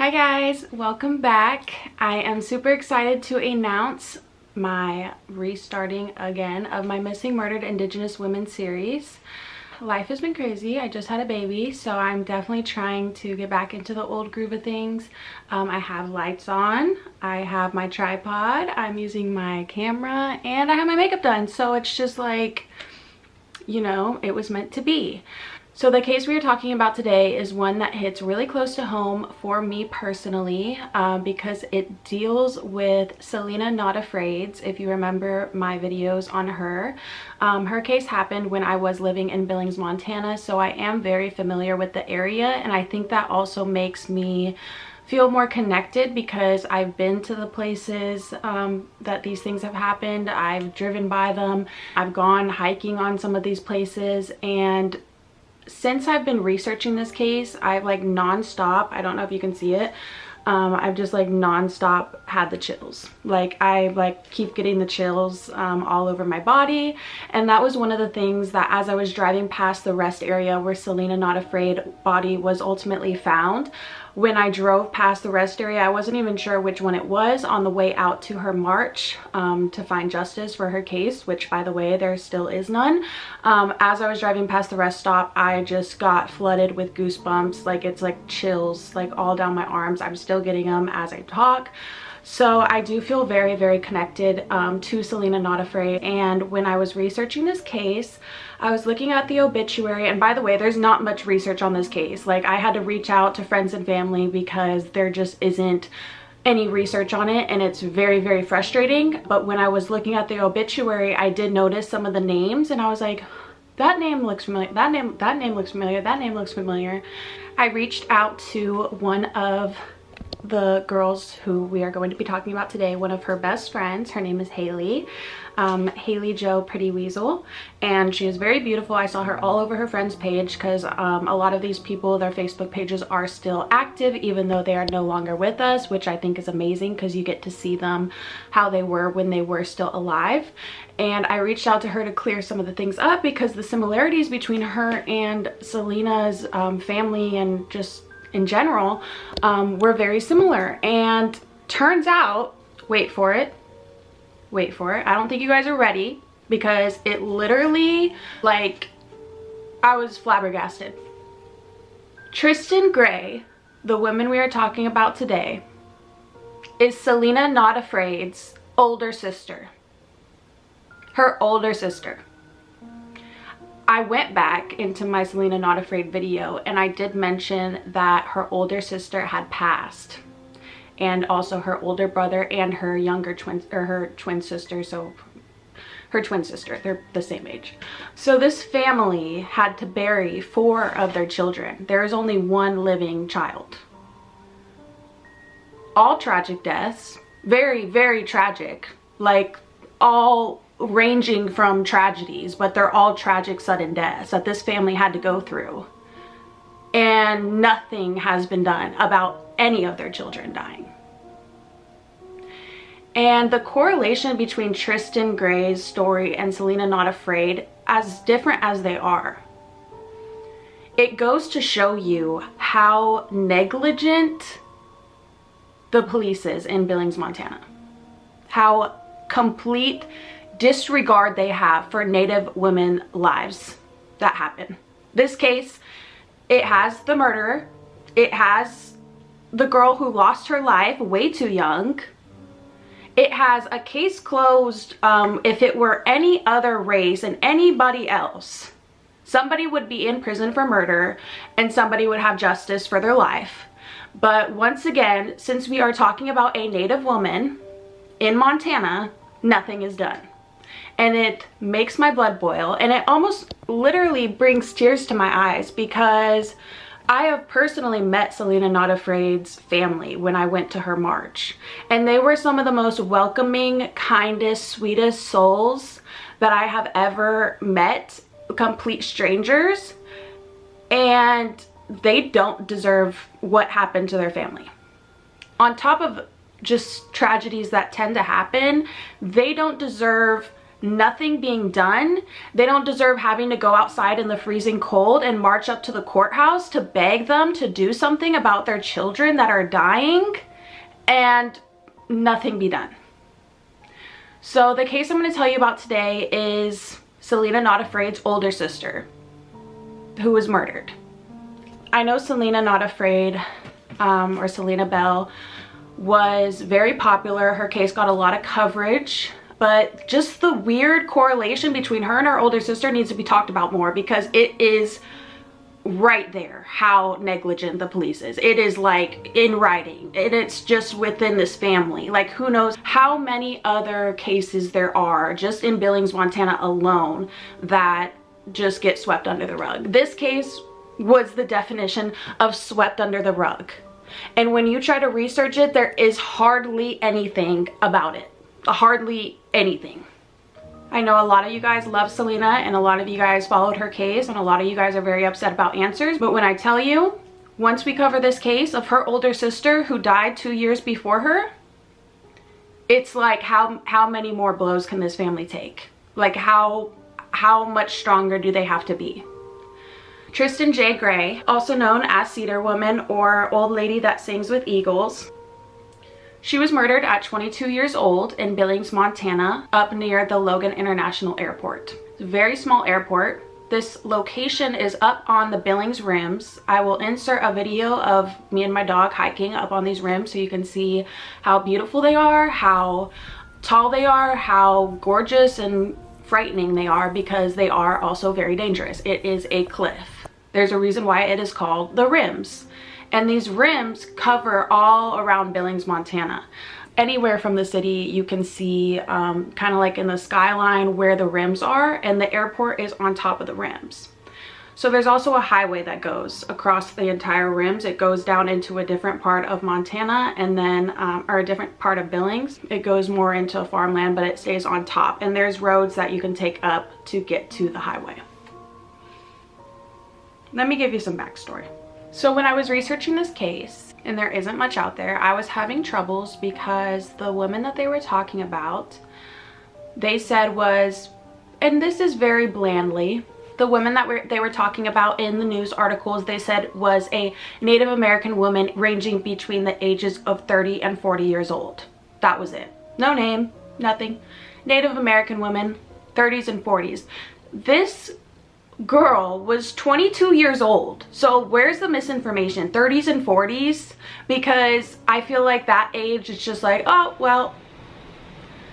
Hi guys, welcome back. I am super excited to announce my restarting again of my Missing Murdered Indigenous Women series. Life has been crazy. I just had a baby, so I'm definitely trying to get back into the old groove of things. I have lights on, I have my tripod, I'm using my camera, and I have my makeup done. So it's just like, you know, it was meant to be. So the case we are talking about today is one that hits really close to home for me personally because it deals with Selena Not Afraid. If you remember my videos on her, her case happened when I was living in Billings, Montana, so I am very familiar with the area, and I think that also makes me feel more connected because I've been to the places that these things have happened. I've driven by them, I've gone hiking on some of these places, and since I've been researching this case, I've like non-stop, I don't know if you can see it, I've just like non-stop had the chills. Like I like keep getting the chills all over my body. And that was one of the things that as I was driving past the rest area where Selena Not Afraid body was ultimately found, when I drove past the rest area, I wasn't even sure which one it was on the way out to her march to find justice for her case, which by the way, there still is none. As I was driving past the rest stop, I just got flooded with goosebumps. Like it's like chills like all down my arms. I'm still getting them as I talk. So I do feel very, very connected to Selena Not Afraid. And when I was researching this case, I was looking at the obituary, and by the way, there's not much research on this case. Like I had to reach out to friends and family because there just isn't any research on it, and it's very, very frustrating. But when I was looking at the obituary, I did notice some of the names, and I was like, that name looks familiar, that name looks familiar, that name looks familiar. I reached out to one of the girls who we are going to be talking about today, one of her best friends. Her name is Haley. Haley Joe Pretty Weasel, and she is very beautiful. I saw her all over her friend's page because a lot of these people, their Facebook pages are still active even though they are no longer with us, which I think is amazing because you get to see them how they were when they were still alive. And I reached out to her to clear some of the things up because the similarities between her and Selena's family and just in general were very similar. And turns out, wait for it, I don't think you guys are ready because it literally, like, I was flabbergasted. Tristen Gray, the woman we are talking about today, is Selena Not Afraid's older sister. Her older sister. I went back into my Selena Not Afraid video and I did mention that her older sister had passed, and also her older brother and her younger twin, or her twin sister, so her twin sister, they're the same age. So this family had to bury 4 of their children. There is only 1 living child. All tragic deaths, very, very tragic, like all ranging from tragedies, but they're all tragic sudden deaths that this family had to go through. And nothing has been done about any of their children dying. And the correlation between Tristen Gray's story and Selena Not Afraid, as different as they are, it goes to show you how negligent the police is in Billings, Montana. How complete disregard they have for Native women lives that happen. This case, it has the murderer, it has the girl who lost her life way too young, it has a case closed. If it were any other race and anybody else, somebody would be in prison for murder and somebody would have justice for their life. But once again, since we are talking about a Native woman in Montana, nothing is done. And it makes my blood boil, and it almost literally brings tears to my eyes because I have personally met Selena Not Afraid's family when I went to her march, and they were some of the most welcoming, kindest, sweetest souls that I have ever met, complete strangers, and they don't deserve what happened to their family. On top of just tragedies that tend to happen, they don't deserve nothing being done. They don't deserve having to go outside in the freezing cold and march up to the courthouse to beg them to do something about their children that are dying and nothing be done. So the case I'm going to tell you about today is Selena Not Afraid's older sister, who was murdered. I know Selena Not Afraid, or Selena Bell, was very popular. Her case got a lot of coverage, but just the weird correlation between her and her older sister needs to be talked about more, because it is right there how negligent the police is. It is like in writing, and it's just within this family. Like, who knows how many other cases there are just in Billings, Montana alone that just get swept under the rug. This case was the definition of swept under the rug. And when you try to research it, there is hardly anything about it. Hardly anything. I know a lot of you guys love Selena, and a lot of you guys followed her case, and a lot of you guys are very upset about answers. But when I tell you, once we cover this case of her older sister who died 2 years before her, it's like how many more blows can this family take? Like, how much stronger do they have to be? Tristen Gray, also known as Cedar Woman or Old Lady That Sings with Eagles. She was murdered at 22 years old in Billings, Montana, up near the Logan International Airport. It's a very small airport. This location is up on the Billings Rims. I will insert a video of me and my dog hiking up on these rims so you can see how beautiful they are, how tall they are, how gorgeous and frightening they are, because they are also very dangerous. It is a cliff. There's a reason why it is called the Rims. And these rims cover all around Billings, Montana. Anywhere from the city you can see kind of like in the skyline where the rims are, and the airport is on top of the rims. So there's also a highway that goes across the entire rims. It goes down into a different part of Montana, and then or a different part of Billings. It goes more into farmland, but it stays on top, and there's roads that you can take up to get to the highway. Let me give you some backstory. So when I was researching this case, and there isn't much out there, I was having troubles because the woman that they were talking about, they said was, and this is very blandly, the woman that they were talking about in the news articles, they said was a Native American woman ranging between the ages of 30 and 40 years old. That was it. No name, nothing. Native American woman, 30s and 40s. This girl was 22 years old. So where's the misinformation? 30s and 40s? Because I feel like that age is just like, oh, well,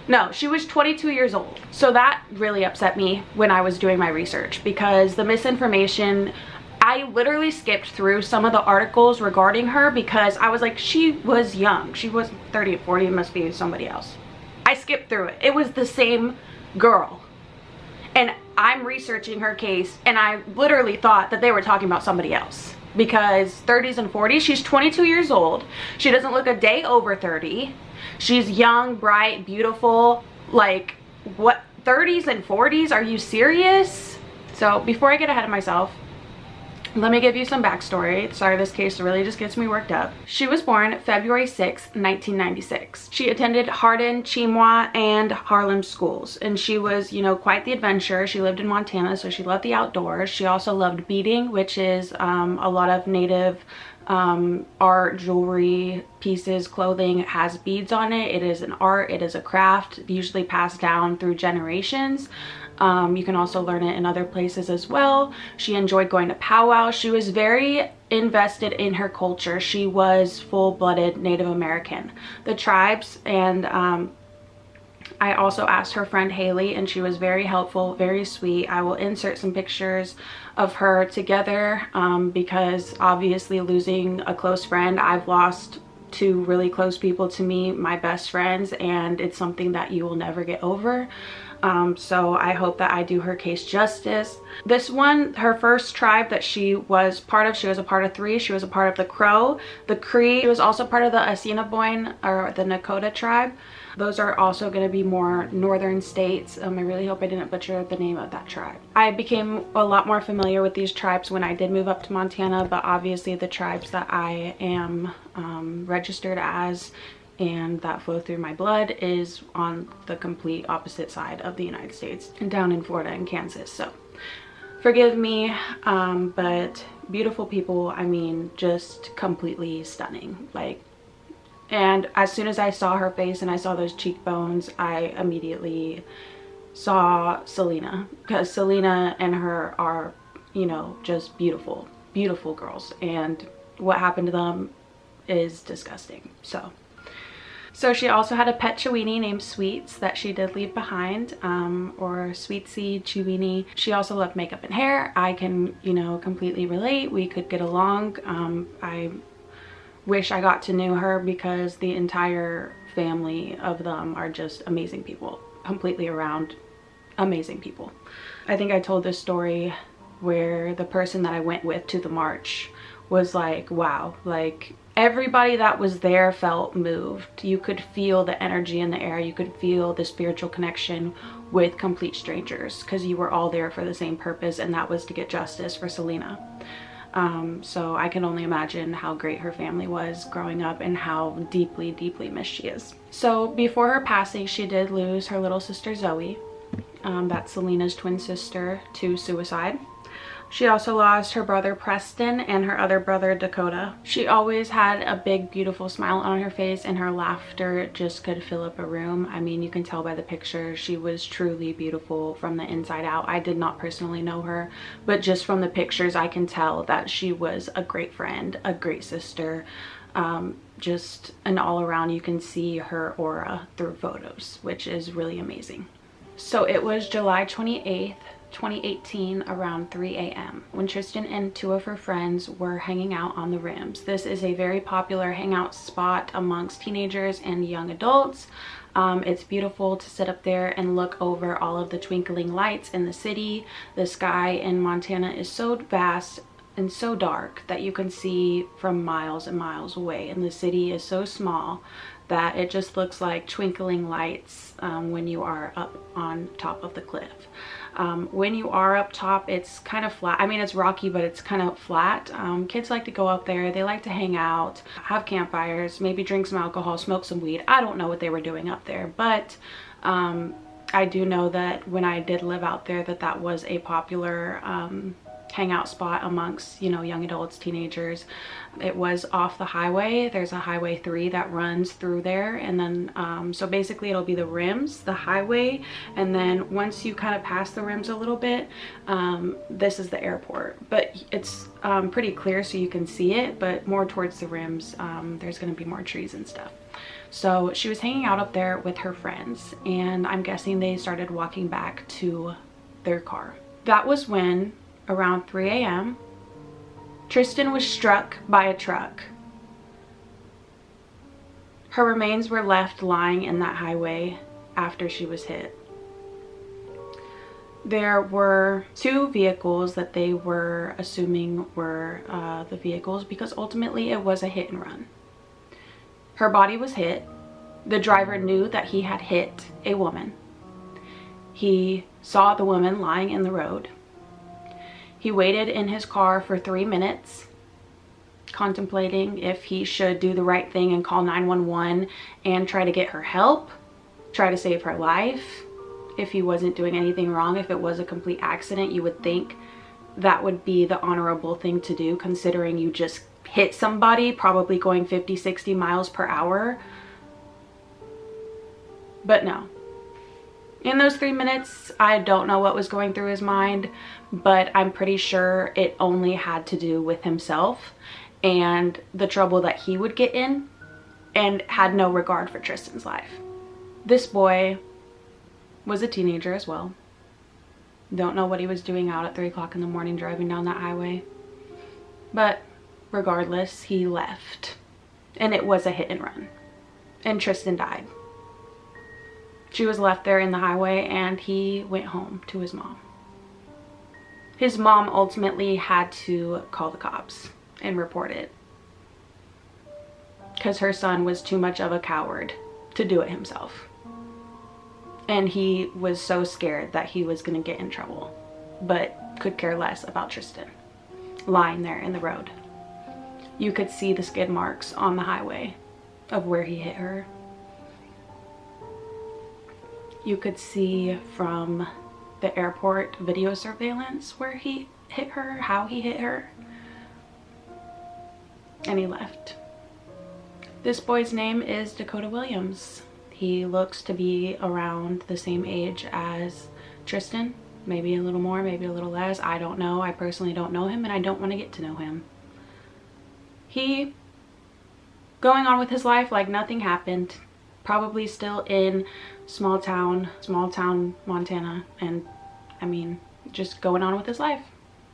no, she was 22 years old. So that really upset me when I was doing my research, because the misinformation, I literally skipped through some of the articles regarding her because I was like, she was young. She wasn't 30 or 40, it must be somebody else. I skipped through it. It was the same girl. And I'm researching her case, and I literally thought that they were talking about somebody else, because 30s and 40s, she's 22 years old. She doesn't look a day over 30. She's young, bright, beautiful. Like, what, 30s and 40s? Are you serious? So before I get ahead of myself, let me give you some backstory. Sorry, this case really just gets me worked up. She was born February 6, 1996. She attended Hardin, Chimwa, and Harlem schools, and she was, you know, quite the adventurer. She lived in Montana, so she loved the outdoors. She also loved beading, which is a lot of native art, jewelry, pieces, clothing has beads on it. It is an art, it is a craft, usually passed down through generations. You can also learn it in other places as well. She enjoyed going to powwows. She was very invested in her culture. She was full-blooded Native American. The tribes, and I also asked her friend Haley, and she was very helpful, very sweet. I will insert some pictures of her together because obviously losing a close friend, I've lost two really close people to me, my best friends, and it's something that you will never get over. So I hope that I do her case justice. This one, her first tribe that she was part of, she was a part of 3. She was a part of the Crow, the Cree. She was also part of the Assiniboine, or the Nakota tribe. Those are also going to be more northern states. I really hope I didn't butcher the name of that tribe. I became a lot more familiar with these tribes when I did move up to Montana, but obviously the tribes that I am registered as and that flow through my blood is on the complete opposite side of the United States, and down in Florida and Kansas. So forgive me, but beautiful people. I mean, just completely stunning. Like, and as soon as I saw her face and I saw those cheekbones, I immediately saw Selena, because Selena and her are, you know, just beautiful, beautiful girls, and what happened to them is disgusting. So she also had a pet Chewini named Sweets that she did leave behind, or Sweetsy Chewini. She also loved makeup and hair. I can, you know, completely relate. We could get along. I wish I got to know her, because the entire family of them are just amazing people, completely around amazing people. I think I told this story where the person that I went with to the march was like, wow, like everybody that was there felt moved. You could feel the energy in the air. You could feel the spiritual connection with complete strangers, because you were all there for the same purpose, and that was to get justice for Selena. So I can only imagine how great her family was growing up and how deeply, deeply missed she is. So before her passing, she did lose her little sister Zoe. That's Selena's twin sister, to suicide. She also lost her brother Preston and her other brother Dakota. She always had a big, beautiful smile on her face, and her laughter just could fill up a room. I mean, you can tell by the picture, she was truly beautiful from the inside out. I did not personally know her, but just from the pictures, I can tell that she was a great friend, a great sister, just an all-around. You can see her aura through photos, which is really amazing. So it was July 28th, 2018, around 3 a.m. when Tristen and two of her friends were hanging out on the Rims. This is a very popular hangout spot amongst teenagers and young adults. It's beautiful to sit up there and look over all of the twinkling lights in the city. The sky in Montana is so vast and so dark that you can see from miles and miles away, and the city is so small that it just looks like twinkling lights when you are up on top of the cliff. When you are up top, it's kind of flat. I mean, it's rocky, but it's kind of flat. Kids like to go up there. They like to hang out, have campfires, maybe drink some alcohol, smoke some weed. I don't know what they were doing up there, but I do know that when I did live out there, that was a popular hangout spot amongst, you know, young adults, teenagers. It was off the highway. There's a highway 3 that runs through there, and then so basically it'll be the Rims, the highway, and then once you kind of pass the Rims a little bit, this is the airport, but it's pretty clear so you can see it, but more towards the Rims, there's going to be more trees and stuff. So she was hanging out up there with her friends, and I'm guessing they started walking back to their car. That was when, around 3 a.m., Tristen was struck by a truck. Her remains were left lying in that highway after she was hit. There were 2 vehicles that they were assuming were the vehicles, because ultimately it was a hit and run. Her body was hit. The driver knew that he had hit a woman. He saw the woman lying in the road. He waited in his car for 3 minutes, contemplating if he should do the right thing and call 911 and try to get her help, try to save her life. If he wasn't doing anything wrong, if it was a complete accident, you would think that would be the honorable thing to do, considering you just hit somebody, probably going 50, 60 miles per hour. But no. In those 3 minutes, I don't know what was going through his mind, but I'm pretty sure it only had to do with himself and the trouble that he would get in, and had no regard for Tristen's life. This boy was a teenager as well. Don't know what he was doing out at 3 o'clock in the morning driving down that highway. But regardless, he left. And it was a hit and run. And Tristen died. She was left there in the highway, and he went home to his mom. His mom ultimately had to call the cops and report it, because her son was too much of a coward to do it himself. And he was so scared that he was going to get in trouble, but could care less about Tristen lying there in the road. You could see the skid marks on the highway of where he hit her. You could see from the airport video surveillance where he hit her, how he hit her, and he left. This boy's name is Dakota Williams. He looks to be around the same age as Tristen, maybe a little more, maybe a little less. I don't know. I personally don't know him, and I don't want to get to know him. He going on with his life like nothing happened, probably still in small town Montana, and I mean, just going on with his life.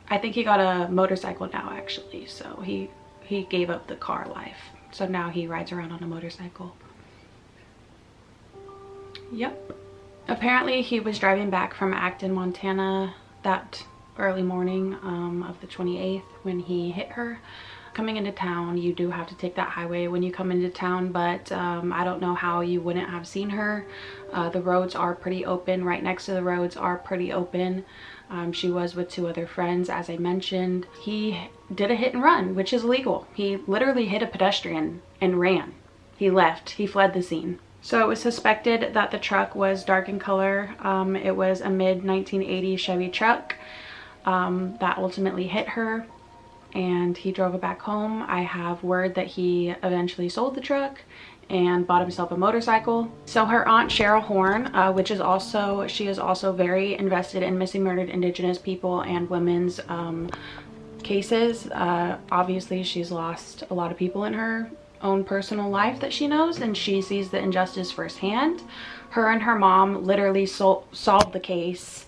I think he got a motorcycle now, actually, so he gave up the car life, so now he rides around on a motorcycle. Yep. Apparently he was driving back from Acton, Montana that early morning of the 28th when he hit her. Coming into town, you do have to take that highway when you come into town, but I don't know how you wouldn't have seen her. The roads are pretty open. Right next to the roads are pretty open. She was with 2 other friends, as I mentioned. He did a hit and run, which is illegal. He literally hit a pedestrian and ran. He left. He fled the scene. So it was suspected that the truck was dark in color. It was a mid-1980 Chevy truck that ultimately hit her, and he drove it back home. I have word that he eventually sold the truck and bought himself a motorcycle. So her aunt Cheryl Horn, she is also very invested in missing murdered Indigenous people and women's cases. Obviously she's lost a lot of people in her own personal life that she knows, and she sees the injustice firsthand. Her and her mom literally solved the case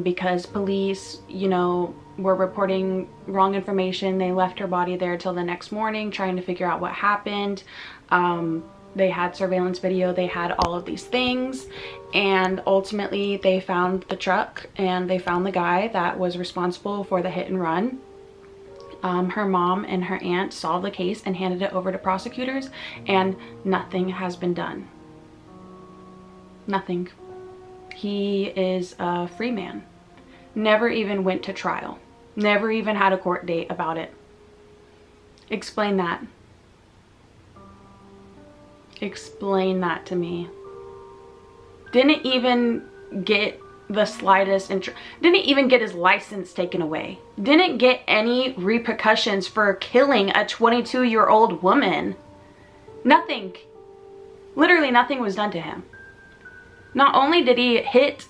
because police, you know, were reporting wrong information. They left her body there till the next morning trying to figure out what happened. They had surveillance video, they had all of these things, and ultimately they found the truck and they found the guy that was responsible for the hit and run. Her mom and her aunt solved the case and handed it over to prosecutors, and nothing has been done. Nothing. He is a free man. Never even went to trial. Never even had a court date about it. Explain that. Explain that to me. Didn't even get the slightest didn't even get his license taken away. Didn't get any repercussions for killing a 22-year-old woman. Nothing. Literally nothing was done to him. Not only did he hit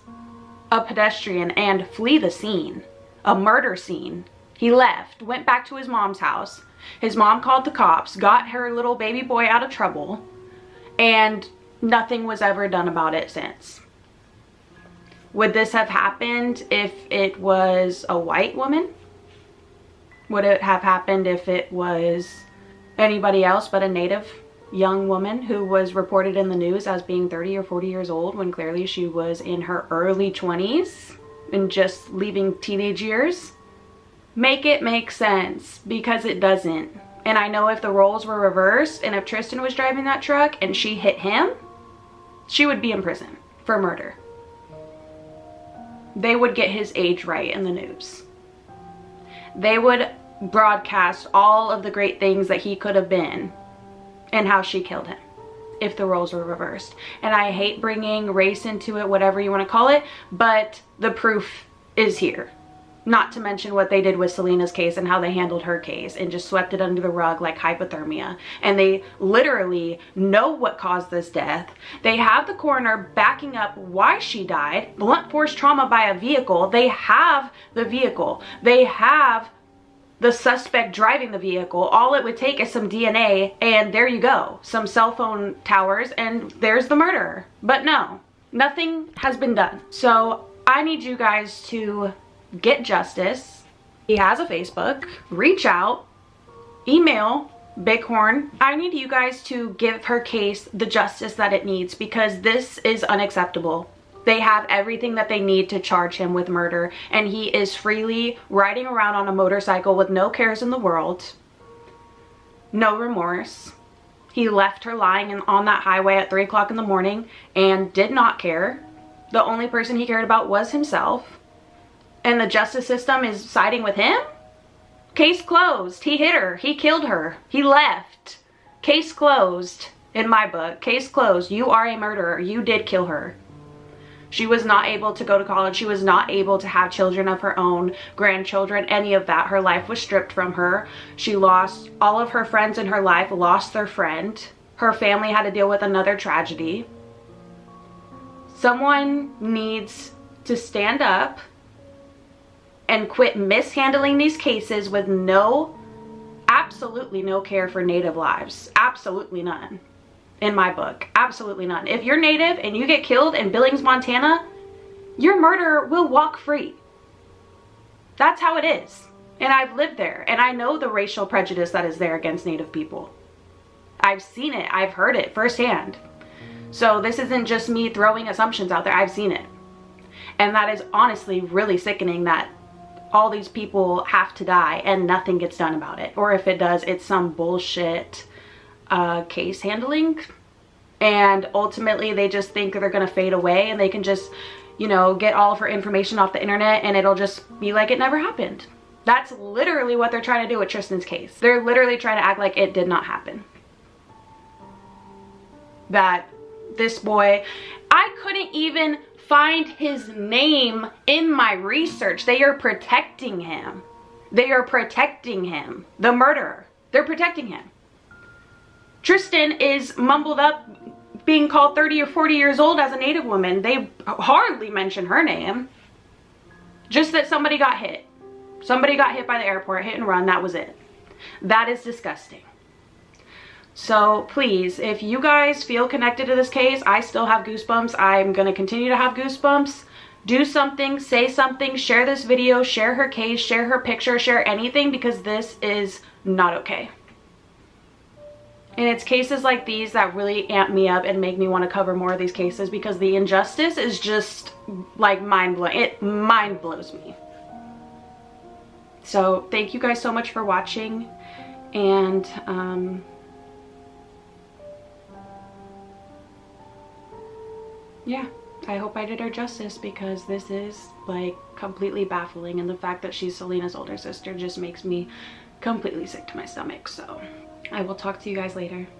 a pedestrian and flee the scene, a murder scene, he left, went back to his mom's house. His mom called the cops, got her little baby boy out of trouble, and nothing was ever done about it since. Would this have happened if it was a white woman? Would it have happened if it was anybody else but a native young woman who was reported in the news as being 30 or 40 years old when clearly she was in her early 20s and just leaving teenage years? Make it make sense, because it doesn't. And I know if the roles were reversed and if Tristen was driving that truck and she hit him, she would be in prison for murder. They would get his age right in the news. They would broadcast all of the great things that he could have been and how she killed him if the roles were reversed. And I hate bringing race into it, whatever you want to call it, but the proof is here. Not to mention what they did with Selena's case and how they handled her case and just swept it under the rug like hypothermia. And they literally know what caused this death. They have the coroner backing up why she died. Blunt force trauma by a vehicle. They have the vehicle. They have the suspect driving the vehicle. All it would take is some DNA and there you go. Some cell phone towers and there's the murderer. But no, nothing has been done. So I need you guys to get justice. He has a Facebook. Reach out. Email Bighorn. I need you guys to give her case the justice that it needs, because this is unacceptable. They have everything that they need to charge him with murder, and he is freely riding around on a motorcycle with no cares in the world. No remorse. He left her lying on that highway at 3 o'clock in the morning and did not care. The only person he cared about was himself. And the justice system is siding with him? Case closed. He hit her. He killed her. He left. Case closed. In my book, case closed. You are a murderer. You did kill her. She was not able to go to college. She was not able to have children of her own, grandchildren, any of that. Her life was stripped from her. She lost all of her friends in her life, lost their friend. Her family had to deal with another tragedy. Someone needs to stand up and quit mishandling these cases with absolutely no care for Native lives. Absolutely none. In my book, absolutely none. If you're Native and you get killed in Billings, Montana, your murderer will walk free. That's how it is. And I've lived there, and I know the racial prejudice that is there against Native people. I've seen it. I've heard it firsthand. So this isn't just me throwing assumptions out there. I've seen it. And that is honestly really sickening that all these people have to die and nothing gets done about it. Or if it does, it's some bullshit case handling, and ultimately they just think they're gonna fade away and they can just, you know, get all of her information off the internet and it'll just be like it never happened. That's literally what they're trying to do with Tristen's case. They're literally trying to act like it did not happen. That this boy, I couldn't even find his name in my research. They are protecting him. They are protecting him. The murderer. They're protecting him. Tristen is mumbled up being called 30 or 40 years old as a Native woman. They hardly mention her name. Just that somebody got hit. Somebody got hit by the airport, hit and run, that was it. That is disgusting. So please, if you guys feel connected to this case, I still have goosebumps. I'm gonna continue to have goosebumps. Do something, say something, share this video, share her case, share her picture, share anything, because this is not okay. And it's cases like these that really amp me up and make me want to cover more of these cases, because the injustice is just like mind-blowing. It mind blows me. So thank you guys so much for watching, and yeah, I hope I did her justice, because this is like completely baffling, and the fact that she's Selena's older sister just makes me completely sick to my stomach. So I will talk to you guys later.